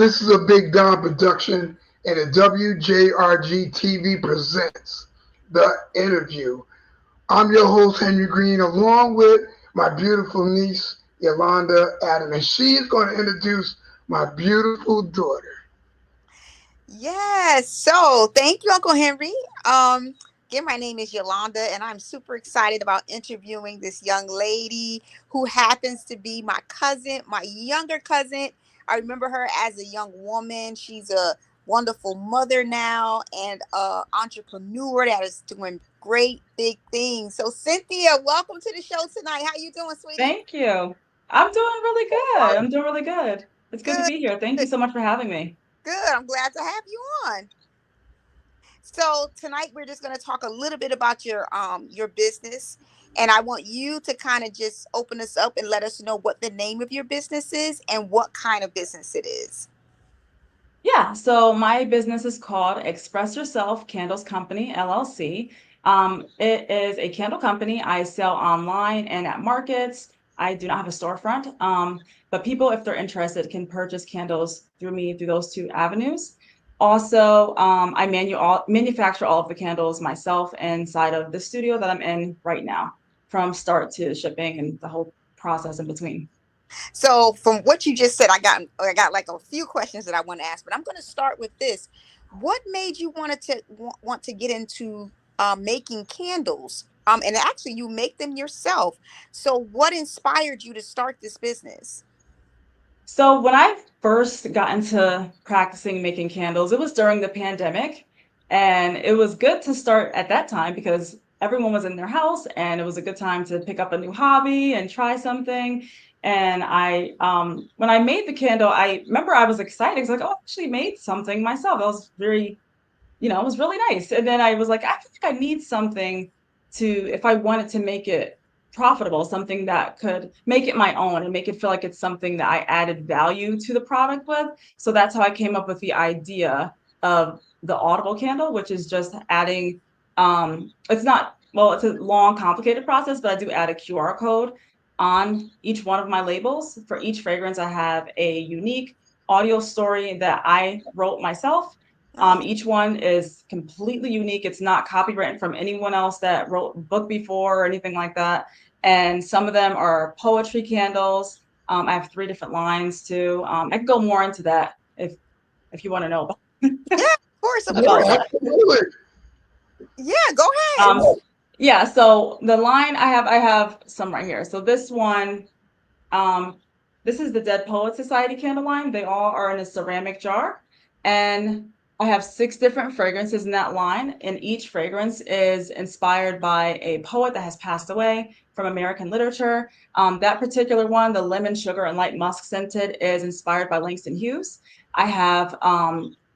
This is a Big Don production, and the WJRG TV presents The Interview. I'm your host, Henry Green, along with my beautiful niece, Yolanda Adam, and she is going to introduce my beautiful daughter. Yes. So thank you, Uncle Henry. Um, Again, my name is Yolanda, and I'm super excited about interviewing this young lady who happens to be my cousin, my younger cousin. I remember her as a young woman. She's a wonderful mother now and a entrepreneur that is doing great big things. So Cynthia, welcome to the show tonight. How you doing, sweetie? Thank you. I'm doing really good. I'm doing really good. It's good to Good, be here. Thank you good, so much for having me. good. I'm glad to have you on. So tonight we're just going to talk a little bit about your business, and I want you to kind of just open us up and let us know what the name of your business is and what kind of business it is. Yeah, so my business is called Express Yourself Candles Company, LLC. It is a candle company. I sell online and at markets. I do not have a storefront, but people, if they're interested, can purchase candles through me through those two avenues. Also, I manufacture all of the candles myself inside of the studio that I'm in right now, from start to shipping and the whole process in between. So from what you just said, I got like a few questions that I want to ask, but I'm going to start with this. What made you want to get into making candles? And actually, you make them yourself. So what inspired you to start this business? So when I first got into practicing making candles, it was during the pandemic, and it was good to start at that time because everyone was in their house, and it was a good time to pick up a new hobby and try something. And when I made the candle, I remember I was excited. I was like, "Oh, I actually made something myself." That was very, it was really nice. And then I was like, I feel like I need something to, if I wanted to make it profitable, something that could make it my own and make it feel like it's something that I added value to the product with. So that's how I came up with the idea of the Audible candle, which is just adding, it's not, well, it's a long, complicated process, but I do add a QR code on each one of my labels. For each fragrance, I have a unique audio story that I wrote myself. Nice. Each one is completely unique. It's not copywritten from anyone else that wrote a book before or anything like that. And some of them are poetry candles. I have three different lines too. I can go more into that if you want to know Yeah, of course, of Yeah, about course. that. absolutely. Yeah, go ahead. Um, yeah. So the line I have some right here. So this one, um, this is the Dead Poet Society candle line. They all are in a ceramic jar. And I have six different fragrances in that line. And each fragrance is inspired by a poet that has passed away from American literature. That particular one, the lemon, sugar, and light musk scented, is inspired by Langston Hughes. I have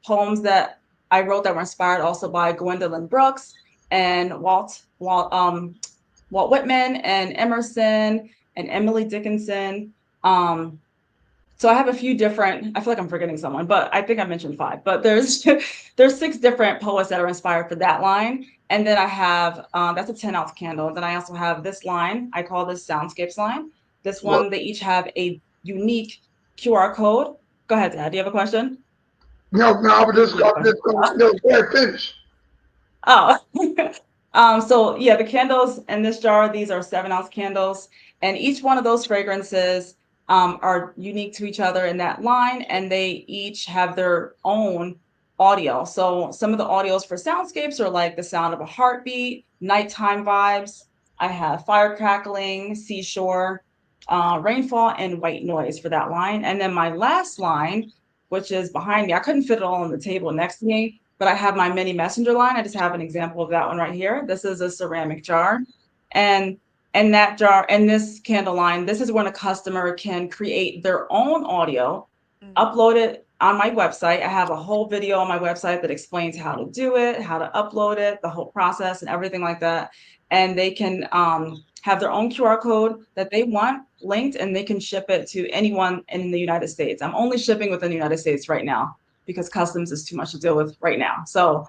poems that I wrote that were inspired also by Gwendolyn Brooks and Walt Whitman and Emerson and Emily Dickinson. Um, so I have a few different. I feel like I'm forgetting someone, but I think I mentioned five. But there's there's six different poets that are inspired for that line, and then I have that's a 10-ounce candle. Then I also have this line. I call this Soundscapes line. This Well, one they each have a unique QR code. Go ahead, Dad. Do you have a question? no, no, I think you have a I'm question. just going to, no, go ahead, finish. Oh, so yeah, the candles in this jar, these are 7-ounce candles, and each one of those fragrances are unique to each other in that line, and they each have their own audio. So some of the audios for soundscapes are like the sound of a heartbeat, nighttime vibes. I have fire crackling, seashore, rainfall, and white noise for that line. And then my last line, which is behind me, I couldn't fit it all on the table next to me, but I have my mini messenger line. I just have an example of that one right here. This is a ceramic jar. And that jar and this candle line, this is when a customer can create their own audio, Mhm. upload it on my website. I have a whole video on my website that explains how to do it, how to upload it, the whole process and everything like that. And they can have their own QR code that they want linked, and they can ship it to anyone in the United States. I'm only shipping within the United States right now because customs is too much to deal with right now. So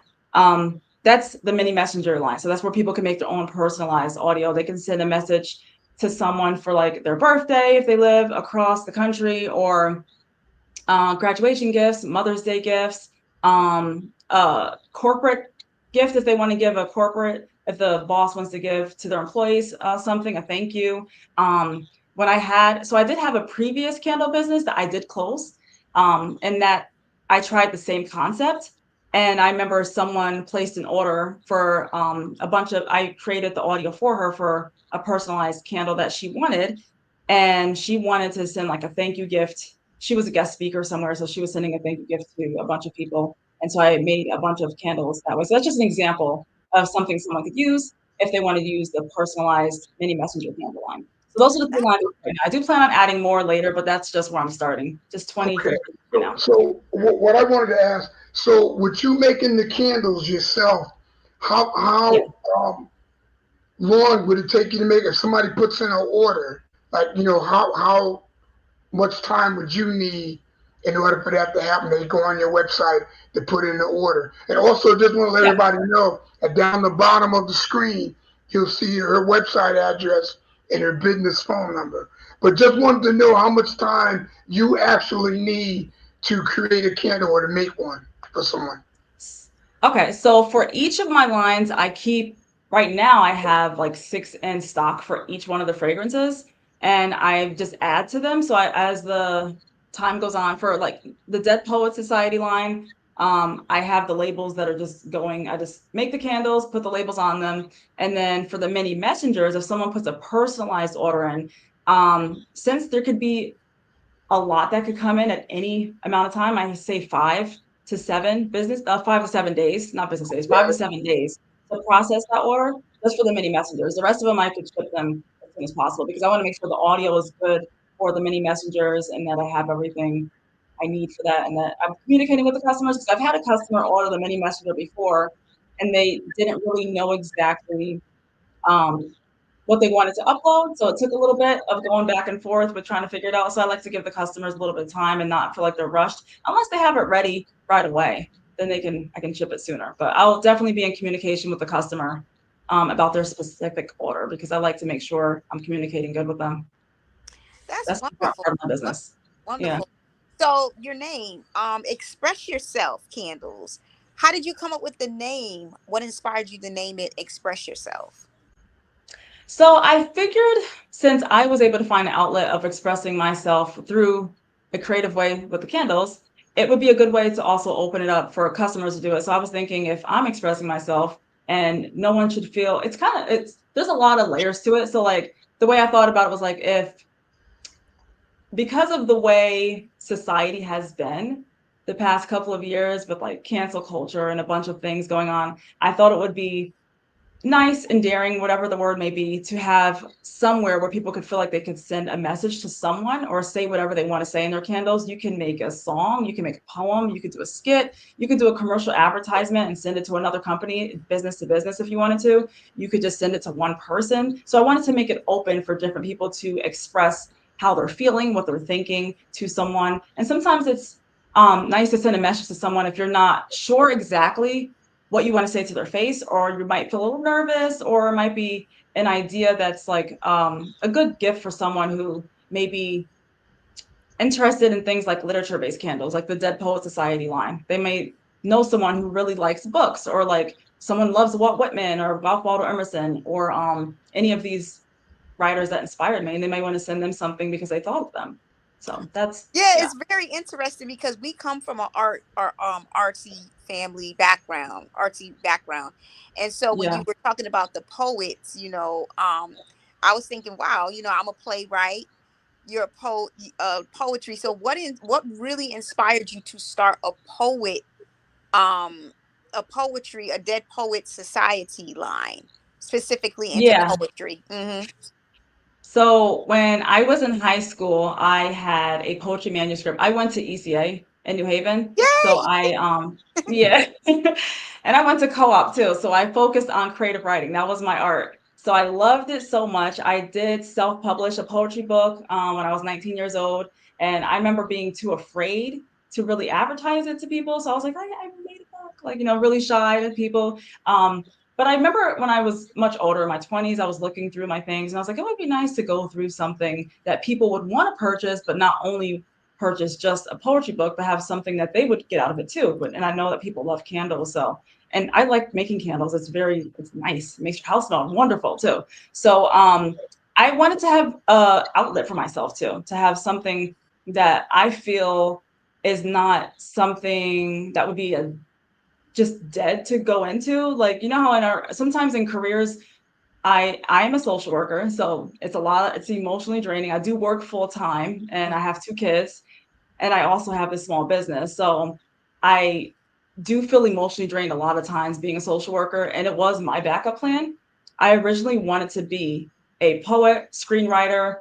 that's the mini messenger line. So that's where people can make their own personalized audio. They can send a message to someone for like their birthday if they live across the country, or graduation gifts, Mother's Day gifts, corporate gift if they want to give a corporate, if the boss wants to give to their employees something, a thank you. So I did have a previous candle business that I did close, and that I tried the same concept. And I remember someone placed an order for I created the audio for her for a personalized candle that she wanted. And she wanted to send like a thank you gift. She was a guest speaker somewhere, so she was sending a thank you gift to a bunch of people. And so I made a bunch of candles that way. So that's just an example of something someone could use if they wanted to use the personalized mini messenger candle line. So those are the three lines right now. I do plan on adding more later, but that's just where I'm starting. Just 20 Okay. right now. So what I wanted to ask, so with you making the candles yourself, Yeah. how long would it take you to make? If somebody puts in an order, like how much time would you need in order for that to happen? They go on your website to put in the order. And also, just want to let Yeah. everybody know that down the bottom of the screen, you'll see her website address and her business phone number. But just wanted to know how much time you actually need to create a candle or to make one for someone. Okay, so for each of my lines, right now I have like 6 in stock for each one of the fragrances, and I just add to them. So as the time goes on for like the Dead Poet Society line, I have the labels that are just going. I just make the candles, put the labels on them, and then for the mini messengers, if someone puts a personalized order in, since there could be a lot that could come in at any amount of time. I say 5 to 7 days, not business days, 5 to 7 days to process that order just for the mini messengers. The rest of them I could ship them as soon as possible because I want to make sure the audio is good for the mini messengers and that I have everything I need for that and that I'm communicating with the customers because I've had a customer order the mini messenger before and they didn't really know exactly um, what they wanted to upload. So it took a little bit of going back and forth with trying to figure it out. So I like to give the customers a little bit of time and not feel like they're rushed unless they have it ready right away. Then I can ship it sooner. But I'll definitely be in communication with the customer about their specific order because I like to make sure I'm communicating good with them. That's That's part wonderful. of my business. Yeah. Wonderful. So your name, Express Yourself Candles. How did you come up with the name? What inspired you to name it Express Yourself? So I figured since I was able to find an outlet of expressing myself through a creative way with the candles, it would be a good way to also open it up for customers to do it. So I was thinking if I'm expressing myself and no one should feel it's there's a lot of layers to it. So like the way I thought about it was like if because of the way society has been the past couple of years with like cancel culture and a bunch of things going on, I thought it would be nice and daring, whatever the word may be, to have somewhere where people could feel like they could send a message to someone or say whatever they want to say in their candles. You can make a song, you can make a poem, you could do a skit, you could do a commercial advertisement and send it to another company, business to business if you wanted to. You could just send it to one person. So I wanted to make it open for different people to express how they're feeling, what they're thinking to someone. And sometimes it's nice to send a message to someone if you're not sure exactly what you want to say to their face, or you might feel a little nervous, or it might be an idea that's like a good gift for someone who may be interested in things like literature-based candles, like the Dead Poet Society line. They may know someone who really likes books, or like someone loves Walt Whitman or Ralph Waldo Emerson, or any of these writers that inspired me, and they may want to send them something because they thought of them. So that's Yeah, yeah, it's very interesting because we come from an art or artsy family background, and so when you yeah. were talking about the poets, I was thinking, wow, I'm a playwright. You're a poetry. So what really inspired you to start um, a Dead Poet Society line, specifically into Yeah. poetry? Mm-hmm. So when I was in high school, I had a poetry manuscript. I went to ECA in New Haven. So Yay! yeah. And I went to co-op too. So I focused on creative writing. That was my art. So I loved it so much. I did self-publish a poetry book when I was 19 years old. And I remember being too afraid to really advertise it to people. So I was like, I made a book, like, really shy with people. But I remember when I was much older, in my 20s, I was looking through my things and I was like, it would be nice to go through something that people would want to purchase, but not only purchase just a poetry book, but have something that they would get out of it too. But and I know that people love candles, so and I like making candles. It's nice. It makes your house smell wonderful too. So I wanted to have a outlet for myself too, to have something that I feel is not something that would be a just dead to go into. Like, you know how in our sometimes in careers, I'm a social worker, so it's emotionally draining. I do work full time and I have two kids and I also have a small business. So I do feel emotionally drained a lot of times being a social worker, and it was my backup plan. I originally wanted to be a poet, screenwriter,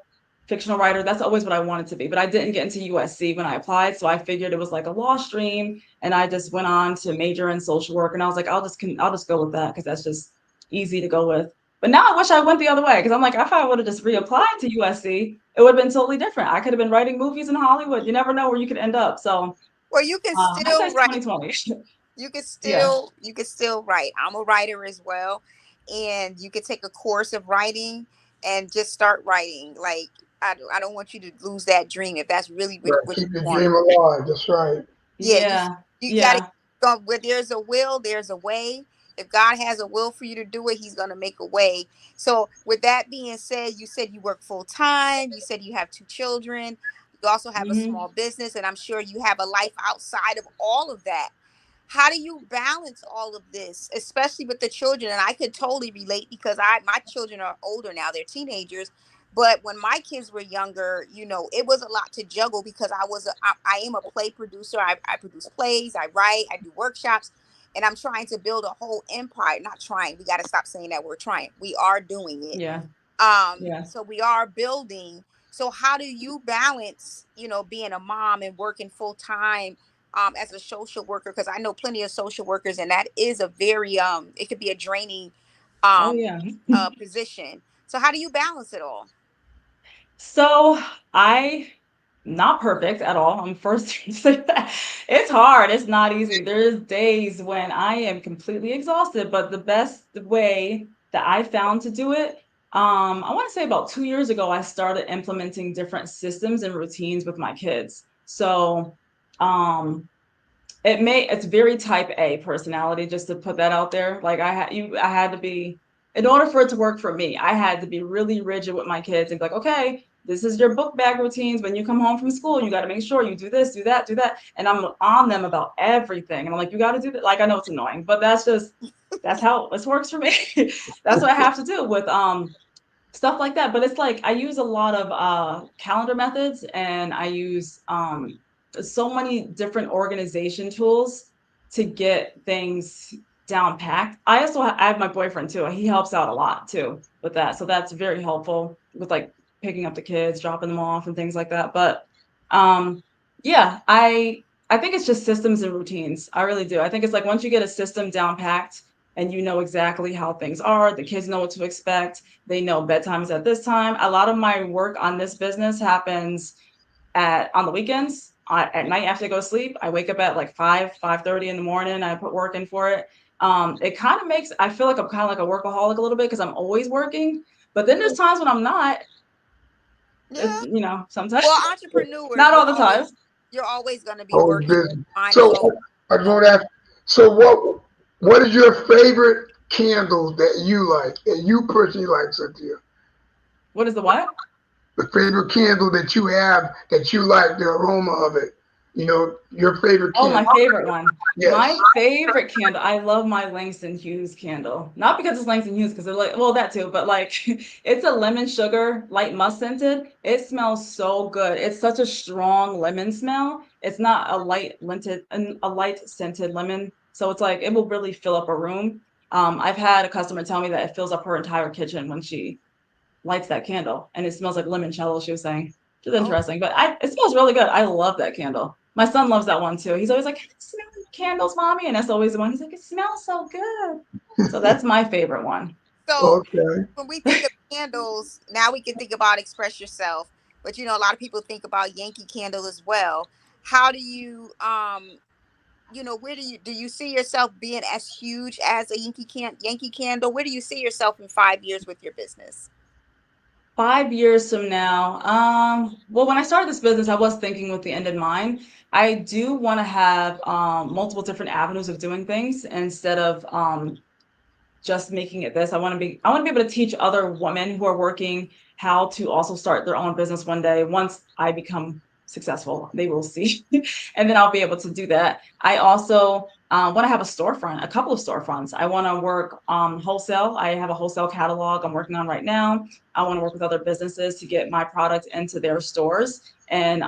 fictional writer. That's always what I wanted to be, but I didn't get into USC when I applied, so I figured it was like a lost dream, and I just went on to major in social work. And I was like, I'll just go with that because that's just easy to go with. But now I wish I went the other way because I'm like, if I would have just reapplied to USC, it would have been totally different. I could have been writing movies in Hollywood. You never know where you could end up. So Well, you can still hindsight's write. 2020. You can Yeah. still write. I'm a writer as well, and you could take a course of writing and just start writing. Like I don't want you to lose that dream if that's really Right. what you Keep the want. dream alive. That's right. Yeah, Yeah. you got to Yeah. go where there's a will, there's a way. If God has a will for you to do it, He's gonna make a way. So, with that being said, you said you work full time. You said you have two children. You also have a Hmm. small business, and I'm sure you have a life outside of all of that. How do you balance all of this, especially with the children? And I could totally relate because my children are older now; they're teenagers. But when my kids were younger, it was a lot to juggle because I am a play producer. I produce plays, I write, I do workshops, and I'm trying to build a whole empire. Not trying. We got to stop saying that we're trying. We are doing it. Yeah. Yeah. So we are building. So how do you balance, being a mom and working full time as a social worker? Because I know plenty of social workers, and that is a very it could be a draining Oh um yeah. position. So how do you balance it all? So I not perfect at all. I'm first to say that. It's hard. It's not easy. There's days when I am completely exhausted, but the best way that I found to do it, I want to say about 2 years ago, I started implementing different systems and routines with my kids. So um it's very type A personality, just to put that out there. Like I had to be, in order for it to work for me, I had to be really rigid with my kids and be like, okay, this is your book bag routines. When you come home from school, you got to make sure you do this, do that, do that. And I'm on them about everything. And I'm like, you got to do that. Like, I know it's annoying, but that's how this works for me. That's what I have to do with stuff like that. But it's like I use a lot of calendar methods, and I use so many different organization tools to get things down packed. I have my boyfriend too. He helps out a lot too with that. So that's very helpful with like picking up the kids, dropping them off and things like that. But um yeah, I think it's just systems and routines. I really do. I think it's like once you get a system down packed and you know exactly how things are, the kids know what to expect. They know bedtime is at this time. A lot of my work on this business happens at on the weekends. At night after I go to sleep, I wake up at like 5:30 in the morning. I put work in for it. It kind of makes I feel like I'm kind of like a workaholic a little bit because I'm always working. But then there's times when I'm not. Yeah. Sometimes, Well, entrepreneurs, not all the time. you're always going to be Always working. busy. Mind is So always I was going. going to ask. So what is your favorite candle that you like, that you personally like, Cynthia? What is the what? The favorite candle that you have that you like, the aroma of it. Your favorite Oh, my candle. favorite one. Yes. My favorite candle. I love my Langston Hughes candle. Not because it's Langston Hughes, because they're like, well, that too, but like it's a lemon sugar, light musk scented. It smells so good. It's such a strong lemon smell. It's not a light scented lemon. So it's like it will really fill up a room. I've had a customer tell me that it fills up her entire kitchen when she lights that candle, and it smells like limoncello, she was saying. Which is Oh, interesting, but it smells really good. I love that candle. My son loves that one too. He's always like, "Can I smell your candles, mommy?" And that's always the one. He's like, "It smells so good." So that's my favorite one. so Okay. when we think of candles, now we can think about Express Yourself, but a lot of people think about Yankee Candle as well. How do you where do you see yourself being as huge as a Yankee Candle? Where do you see yourself in 5 years with your business? 5 years from now, well, when I started this business, I was thinking with the end in mind. I do want to have multiple different avenues of doing things instead of just making it this. I want to be able to teach other women who are working how to also start their own business one day. Once I become successful, they will see, and then I'll be able to do that. I also want to have a storefront, a couple of storefronts. I want to work wholesale. I have a wholesale catalog I'm working on right now. I want to work with other businesses to get my product into their stores in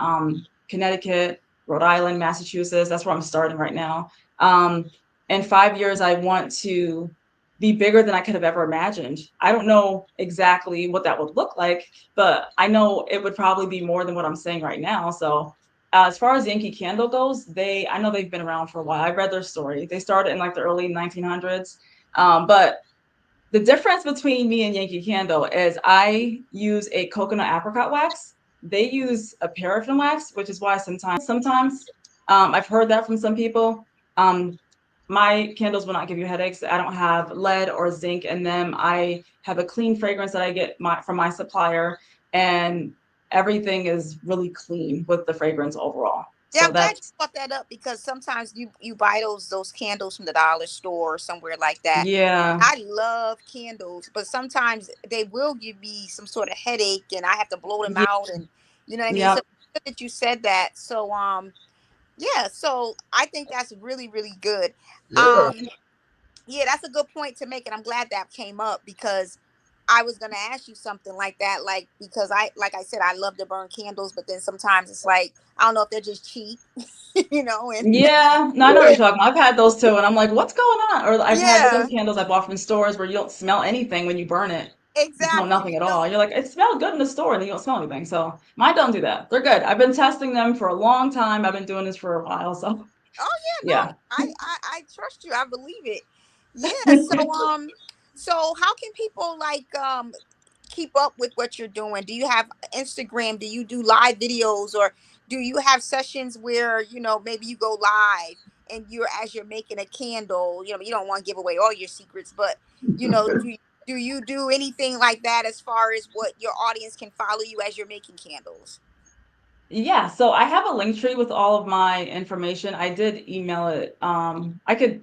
Connecticut, Rhode Island, Massachusetts. That's where I'm starting right now. In 5 years, I want to be bigger than I could have ever imagined. I don't know exactly what that would look like, but I know it would probably be more than what I'm saying right now. So, as far as Yankee Candle goes, I know they've been around for a while. I read their story. They started in like the early 1900s, but the difference between me and Yankee Candle is I use a coconut apricot wax. They use a paraffin wax, which is why sometimes I've heard that from some people. Um, my candles will not give you headaches. I don't have lead or zinc in them. I have a clean fragrance that I get from my supplier, and everything is really clean with the fragrance overall. Yeah, So I'm glad you that's brought that up because sometimes you buy those candles from the dollar store or somewhere like that. yeah, I love candles, but sometimes they will give me some sort of headache and I have to blow them yeah, out, and you know what I mean? So yeah, good that you said that. So yeah, so I think that's really, really good. Yeah. Um yeah, that's a good point to make, and I'm glad that came up because I was gonna ask you something like that, like because like I said, I love to burn candles, but then sometimes it's like I don't know if they're just cheap, you know, and yeah. No, I know what you're talking about. I've had those too, and I'm like, what's going on? Or I've had other yeah, candles I bought from stores where you don't smell anything when you burn it. You smell exactly. nothing at all. You're like, it smelled good in the store, and then you don't smell anything. So mine don't do that. They're good. I've been testing them for a long time. I've been doing this for a while. So Oh yeah, yeah. no, I trust you. I believe it. Yeah. So how can people like keep up with what you're doing? Do you have Instagram? Do you do live videos, or do you have sessions where maybe you go live and you're making a candle? You don't want to give away all your secrets, but do you do anything like that as far as what your audience can follow you as you're making candles? Yeah, so I have a link tree with all of my information. I did email it. I could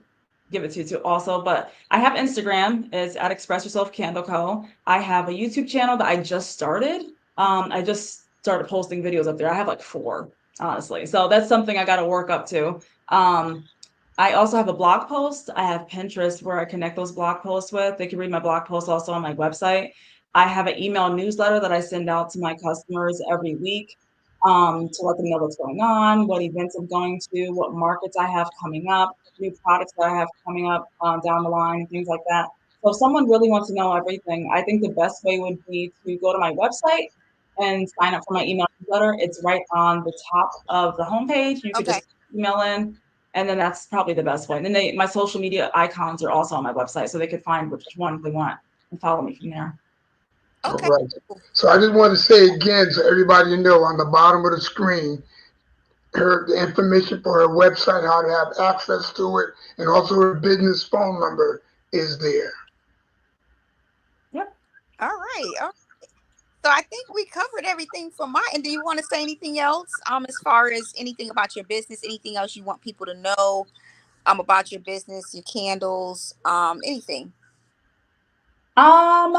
give it to you too also, but I have Instagram. It's at Express Yourself Candle Co. I have a YouTube channel that I just started. I just started posting videos up there. I have like four, honestly. So that's something I got to work up to. Um, I also have a blog post. I have Pinterest where I connect those blog posts with. They can read my blog posts also on my website. I have an email newsletter that I send out to my customers every week to let them know what's going on, what events I'm going to, what markets I have coming up, new products that I have coming up down the line, things like that. So if someone really wants to know everything, I think the best way would be to go to my website and sign up for my email newsletter. It's right on the top of the homepage. You could Okay. just email in, and then that's probably the best way. And then my social media icons are also on my website, so they could find which one they want and follow me from there. All Okay. right. So I just want to say again so everybody know on the bottom of the screen her the information for her website, how to have access to it, and also her business phone number is there. Yep. All right. So I think we covered everything from my end. Do you want to say anything else? As far as anything about your business, anything else you want people to know about your business, your candles, anything. Um,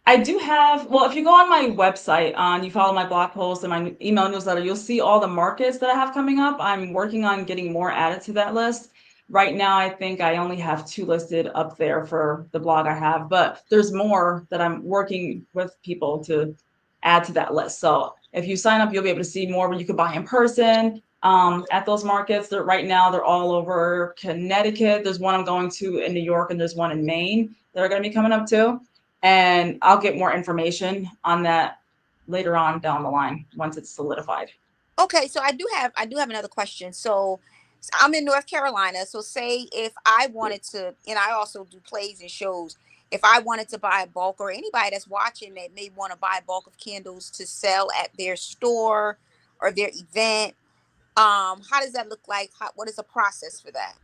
I do have, well, if you go on my website, you follow my blog posts and my email newsletter, you'll see all the markets that I have coming up. I'm working on getting more added to that list. Right now, I think I only have two listed up there for the blog I have, but there's more that I'm working with people to add to that list. So if you sign up, you'll be able to see more where you could buy in person at those markets. Right now, they're all over Connecticut. There's one I'm going to in New York, and there's one in Maine that are going to be coming up too. And I'll get more information on that later on down the line once it's solidified. Okay, so I do have another question. So I'm in North Carolina. So say if I wanted to, and I also do plays and shows. If I wanted to buy a bulk, or anybody that's watching that may want to buy a bulk of candles to sell at their store or their event, how does that look like? What is the process for that?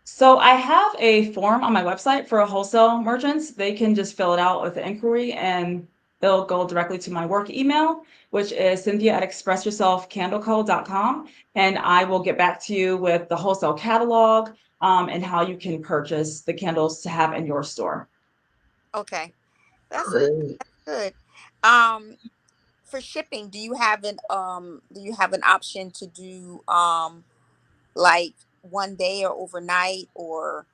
So I have a form on my website for wholesale merchants. They can just fill it out with the inquiry, and they'll go directly to my work email, which is cynthia@expressyourselfcandleco.com. And I will get back to you with the wholesale catalog and how you can purchase the candles to have in your store. Okay. That's Great. good. Um, for shipping, do you have an option to do like one day or overnight, or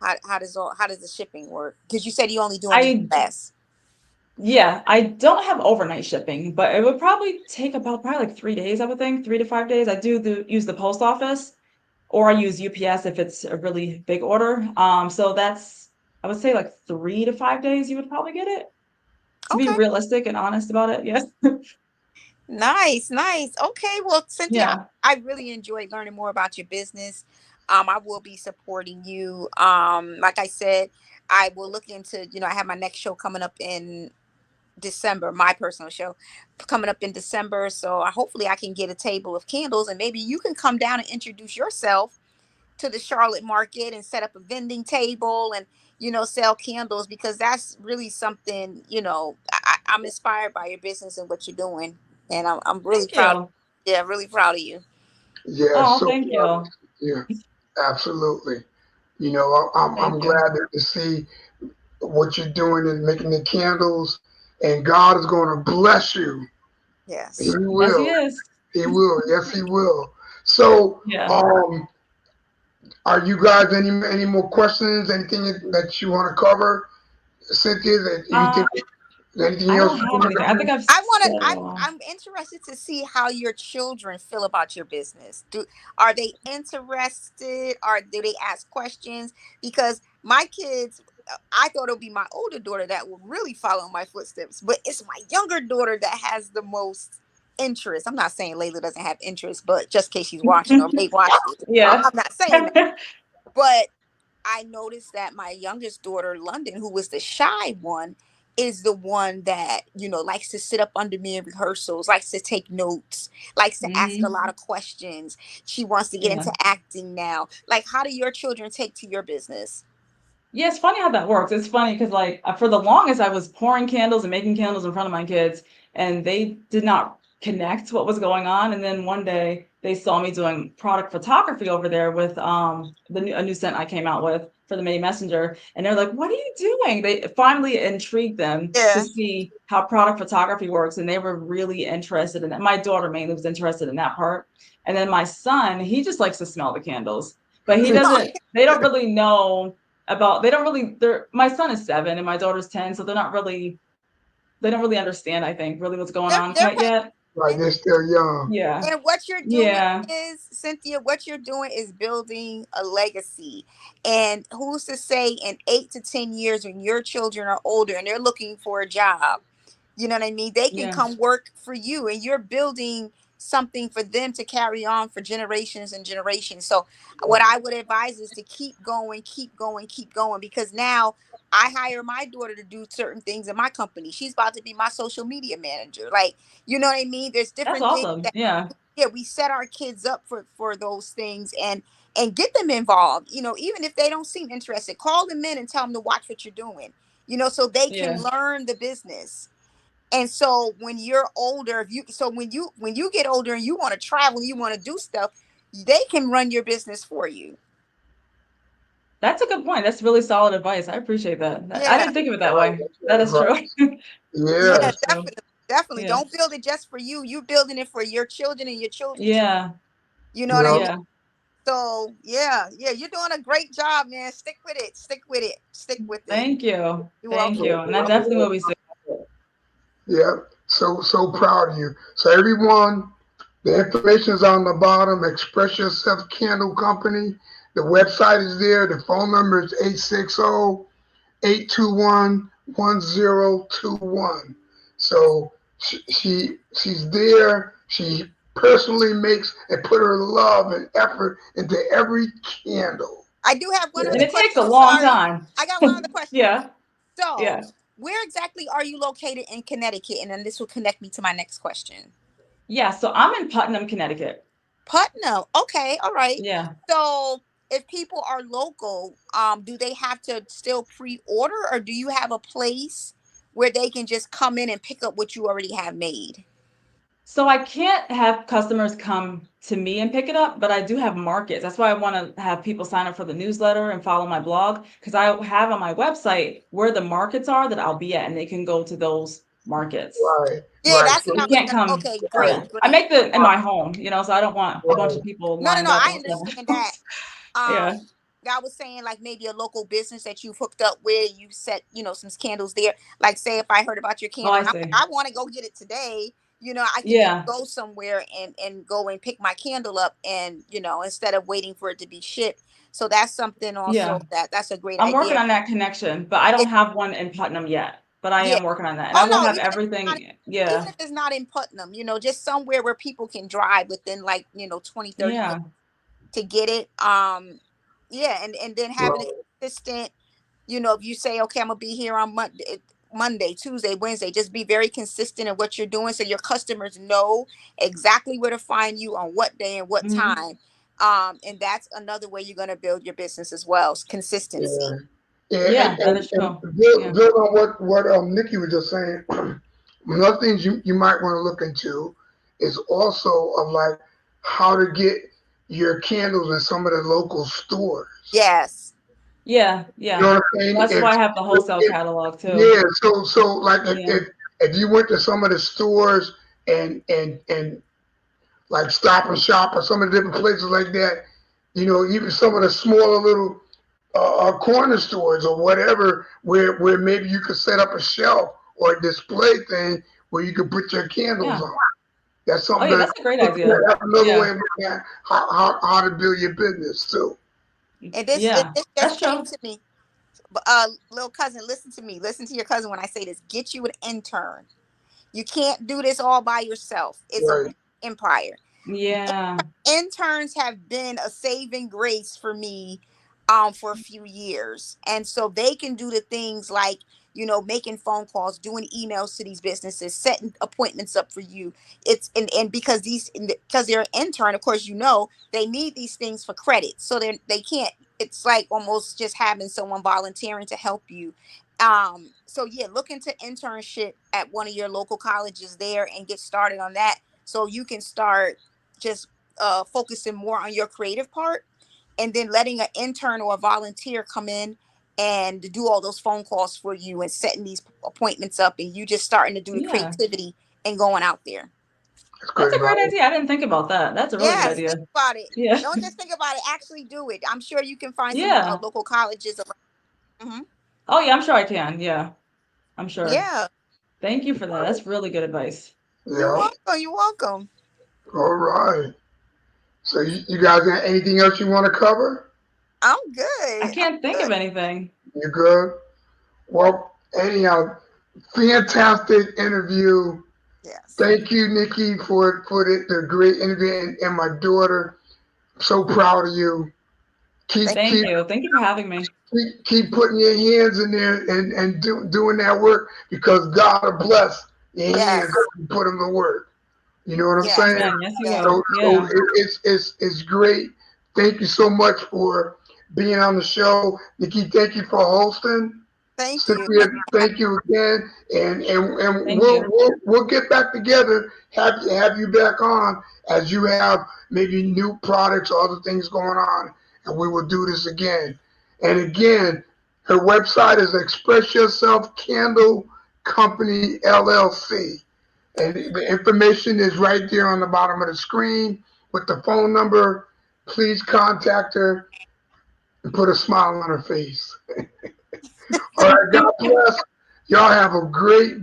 how does the shipping work? Because you said you only do in the I US. Yeah, I don't have overnight shipping, but it would probably take about probably like 3 days, I would think, 3 to 5 days. I do use the post office, or I use UPS if it's a really big order. So that's, I would say, like 3 to 5 days you would probably get it. To be Okay. realistic and honest about it, yes. Nice, nice. Okay, well, Cynthia, Yeah. I really enjoyed learning more about your business. I will be supporting you. Like I said, I will look into, I have my next show coming up in December, my personal show coming up in December. So hopefully I can get a table of candles, and maybe you can come down and introduce yourself to the Charlotte market and set up a vending table and sell candles, because that's really something. I'm inspired by your business and what you're doing, and I'm really Thank proud. you. Yeah, really proud of you. Yeah, Oh, so thank you. yeah, absolutely. I'm Thank you. glad to see what you're doing and making the candles, and God is going to bless you. He Yes. Yes, he will. is. He will. Yes, he will. So, Yeah. are you guys any more questions? Anything that you want to cover, Cynthia? That you Uh, think anything I else don't you have want anything. I think to I've I want said to. it all. I'm interested to see how your children feel about your business. Are they interested? Or do they ask questions? Because my kids, I thought it would be my older daughter that would really follow in my footsteps, but it's my younger daughter that has the most interest. I'm not saying Layla doesn't have interest, but just in case she's watching or may watch this, Yeah. I'm not saying that. But I noticed that my youngest daughter, London, who was the shy one, is the one that, likes to sit up under me in rehearsals, likes to take notes, likes to ask a Hmm. lot of questions. She wants to get Yeah. into acting now. Like, how do your children take to your business? Yeah, it's funny how that works. It's funny because, like, for the longest, I was pouring candles and making candles in front of my kids, and they did not connect what was going on. And then one day, they saw me doing product photography over there with a new scent I came out with for the Mini Messenger, and they're like, "What are you doing?" They finally intrigued them to Yeah. see how product photography works, and they were really interested in that. My daughter mainly was interested in that part, and then my son, he just likes to smell the candles, but he doesn't. They don't really know about they don't really they're my son is 7 and my daughter's 10, so they don't really understand, I think, really what's going on They're quite yet. like? They're still young. Yeah. And what you're doing Yeah. is, Cynthia, what you're doing is building a legacy. And who's to say in 8 to 10 years, when your children are older and they're looking for a job, you know what I mean? They can Yeah. come work for you, and you're building something for them to carry on for generations and generations. So, what I would advise is to keep going, keep going, keep going, because now I hire my daughter to do certain things in my company. She's about to be my social media manager. Like, you know what I mean? There's That's different things awesome. that, Yeah. yeah, we set our kids up for those things, and get them involved. Even if they don't seem interested, call them in and tell them to watch what you're doing. So they can Yeah. learn the business. And so when you're older, when you get older and you want to travel, you want to do stuff, they can run your business for you. That's a good point. That's really solid advice. I appreciate that. I Yeah, didn't think of it that Right, way. that's That good is true. advice. That yeah, Yes. is true. definitely, definitely. Yeah. Don't build it just for you. You building it for your children and your children's children. Yeah. You know what I Yeah. mean? Yeah. So yeah, yeah, you're doing a great job, man. Stick with it. Stick with it. Stick with it. Thank you. You're Thank welcome. you. And I definitely will be successful. Yeah. So proud of you. So everyone, the information is on the bottom. Express Yourself Candle Company. The website is there. The phone number is 860-821-1021. So she's there. She personally makes and put her love and effort into every candle. I do have one And other Yeah. it takes question. a I'm long sorry. time. I got one other question. Yeah. So, Yeah. where exactly are you located in Connecticut? And then this will connect me to my next question. Yeah. So I'm in Putnam, Connecticut. Putnam. Okay, all right. Yeah. So, if people are local, do they have to still pre-order, or do you have a place where they can just come in and pick up what you already have made? So I can't have customers come to me and pick it up, but I do have markets. That's why I want to have people sign up for the newsletter and follow my blog, because I have on my website where the markets are that I'll be at, and they can go to those markets. Right, Yeah, right. that's So, what You I was can't gonna. come. Okay, right, Yeah, great, I great. make the in my home, so I don't want a bunch right. of people No, no, lined no. up I outside my understand that. house. Yeah. I was saying like maybe a local business that you've hooked up with, you set, some candles there. Like say if I heard about your Oh, candle I and I'm like, see. I want to go get it today, I can just Yeah. go somewhere and go and pick my candle up and, instead of waiting for it to be shipped. So that's something also Yeah. that's a great I'm working idea. on that connection, but I Yeah, don't have one in Putnam yet. But I yeah. am working on that, and I Oh will no, have everything. even Yeah. if it's not in Putnam, just somewhere where people can drive within like, 20, 30 minutes Yeah. to get it. Yeah, and then having a Right. consistent, if you say, okay, I'm gonna be here on Monday, Tuesday, Wednesday, just be very consistent in what you're doing so your customers know exactly where to find you on what day and what Hmm. time. And that's another way you're gonna build your business as well, is Yeah. consistency. Yeah, Yeah, that is and true. Yeah. build on what Nikki was just saying. Another things you might want to look into is also of like how to get your candles in some of the local stores. Yes. Yeah. You know Yeah. what I'm saying? That's why I have the wholesale If catalog too. yeah, so like Yeah. if you went to some of the stores and like Stop and Shop or some of the different places like that, even some of the smaller little corner stores or whatever, where maybe you could set up a shelf or a display thing where you could put your candles Yeah. on. That's Oh something yeah, to that's a great look at. idea. That's another way Yeah. of looking at how to build your business too. And this Yeah. this That's just came true. to me. But little cousin, listen to me. Listen to your cousin when I say this. Get you an intern. You can't do this all by yourself. It's a Right. big empire. Yeah. Interns have been a saving grace for me for a few years, and so they can do the things like, making phone calls, doing emails to these businesses, setting appointments up for you. It's and because they're an intern, of course, they need these things for credit, so they can't. It's like almost just having someone volunteering to help you. So yeah, look into internship at one of your local colleges there and get started on that, so you can start just focusing more on your creative part, and then letting an intern or a volunteer come in and do all those phone calls for you and setting these appointments up, and you just starting to do the Yeah. creativity and going out there. That's That's good a great advice. idea. I didn't think about that. That's a really good Yes, idea. think about it. Yeah. Don't just think about it, actually do it. I'm sure you can find some Yeah. local colleges around. Oh yeah, I'm sure I can. Yeah. I'm sure. Yeah, Thank you for that. That's really good advice. you're Yeah. welcome, you're welcome. All right. So you guys got anything else you want to cover? I'm I good, I'm can't think good. of anything. You good? Well, anyhow, fantastic interview. Yes, Thank you, Nikki, for the great interview, and my daughter. I'm so proud of you. Keep thank Thank keep you. Thank you for having me. keep putting your hands in there and doing that work, because God will bless your you. hands Yes, if you put them to work. You know what I'm yes, saying? Amen. Yes, you yes. will. So Yeah. it's great. Thank you so much for being on the show, Nikki. Thank you for hosting. Thank you. Cynthia, thank you again, and Thank you. we'll get back together. Have you back on as you have maybe new products or other things going on, and we will do this again. And again, her website is Express Yourself Candle Company LLC, and the information is right there on the bottom of the screen with the phone number. Please contact her and put a smile on her face. All right, God bless. Y'all have a great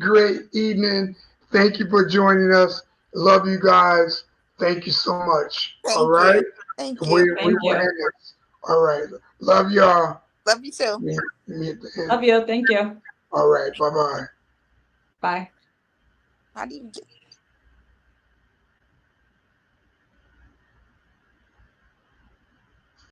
evening. Thank you for joining us. Love you guys. Thank you so much. All Thank right. you. Thank We you. we Thank will you. end this. All right. Love y'all. Love you too. Me at the end. Love you. Thank you. All right. Bye bye. Bye. How do you get